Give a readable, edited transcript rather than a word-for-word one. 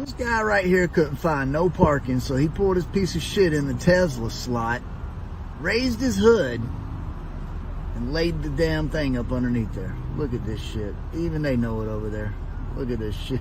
This guy right here couldn't find no parking, so he pulled his piece of shit in the Tesla slot, raised his hood, and laid the damn thing up underneath there. Look at this shit. Even they know it over there. Look at this shit.